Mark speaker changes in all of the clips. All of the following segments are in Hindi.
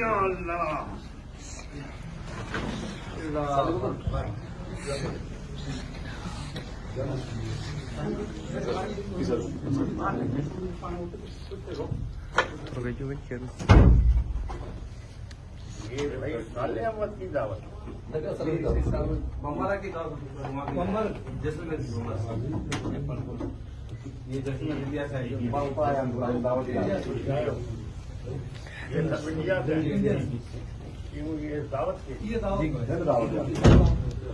Speaker 1: या अल्लाह ये भाई साले अहमद की दावत
Speaker 2: बम्बारा की बम्बर जैसलमेर ये जैसलमेर इंडिया से
Speaker 1: ये सब इंडिया से क्यों ये दावत की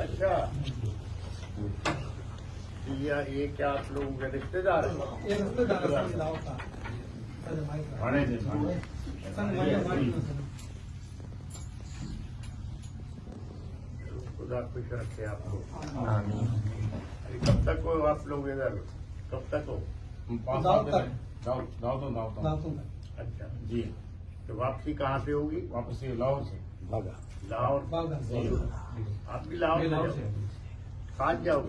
Speaker 1: अच्छा ये क्या आप लोगों के रिश्तेदार हैं खुदा खुश रखे आपको। कब तक हो आप लोग इधर कब तक हो?
Speaker 3: दावत
Speaker 1: अच्छा जी। तो वापसी कहाँ से होगी?
Speaker 2: वापसी लाहौर से
Speaker 1: लाहौर। आप भी लाहौर से साथ जाओ?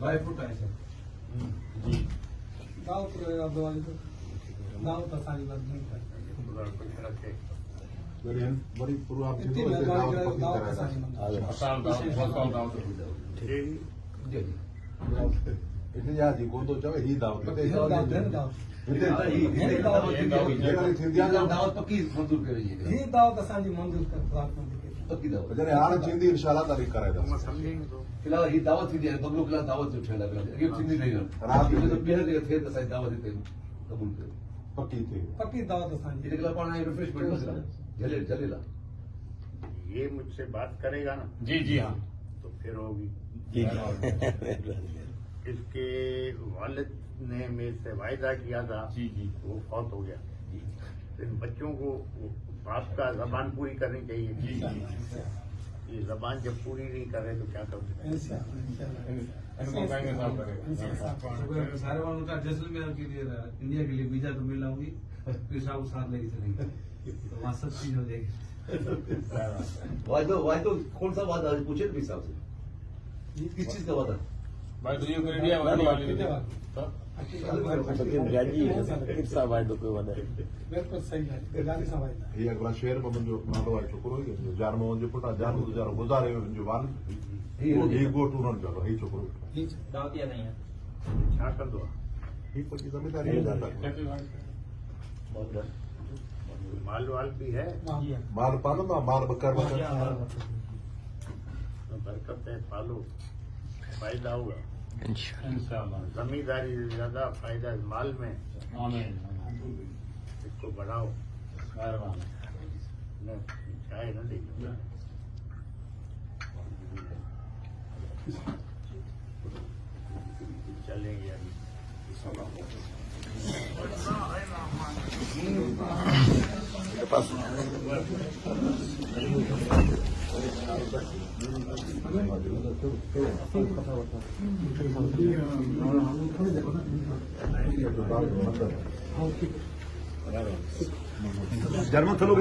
Speaker 2: बाय फुट आए सर
Speaker 1: जी।
Speaker 3: दावत सारी बात नहीं
Speaker 1: खुदा खुश रखे।
Speaker 4: बड़ी पूर्व जी को तो चवे ही दावत
Speaker 2: दावत पक्की मंजूर करेगी
Speaker 3: ही दावत असांजी मंजूर कर
Speaker 2: पक्की दावत
Speaker 4: जॾहिं हाणे थींदी इंशाल्लाह तारीख़ कराईंदासीं।
Speaker 1: समझेंगे तो
Speaker 2: फिलहाल ही दावत थी बंगलो फिलहाल दावत जो ठहियल आहे अॻे थींदी रही
Speaker 4: राति
Speaker 2: जो ॿीहर जॻह थिए त असांजी दावत हिते क़बूल कयो
Speaker 4: पक्की थी
Speaker 3: पक्की दावत असांजी
Speaker 2: हिन करे पाण रिफ्रेशमेंट जलेला
Speaker 1: ये मुझसे बात करेगा ना
Speaker 2: जी जी हाँ
Speaker 1: तो फिर होगी। इसके वालिद ने मेरे से वायदा किया था
Speaker 2: जी जी
Speaker 1: वो फौत हो गया। इन बच्चों को बाप का जबान पूरी करनी चाहिए।
Speaker 2: जी जी
Speaker 1: ये जबान जब पूरी नहीं करे तो क्या कर सकते?
Speaker 2: इनको कहेंगे साहब करेगा सारे वालों का जैसलमेर के लिए इंडिया के लिए वीजा तो मिलना होगी फिर साहब को साथ लेके चलेंगे तो वहाँ सब चीज हो जाएगी वायदो कौन सा वादा पूछे तो साहब से किस चीज का वादा भाई तो ये इंडिया वाली
Speaker 3: बिल्कुल सही है गाली समझना
Speaker 4: हीअ अॻिला शहर में मुंहिंजो नालो आहे छोकिरो जानमो जो पुटु आहे जानमो गुज़ारो गुज़ारे वियो मुंहिंजो वाल हीअ ॻोठ उन्हनि जो हीअ छोकिरो
Speaker 1: क्या कर दो?
Speaker 4: हीअ पक्की ज़मीदारी
Speaker 1: माल वाल भी है
Speaker 4: माल पालंदा माल बकर
Speaker 1: बरकत है पालो फायदा होगा इंशाल्लाह। जमींदारी से ज्यादा फायदा इस माल में। इसको बढ़ाओ चाहे न देखिए चलेंगे अभी
Speaker 4: जर्मन थलो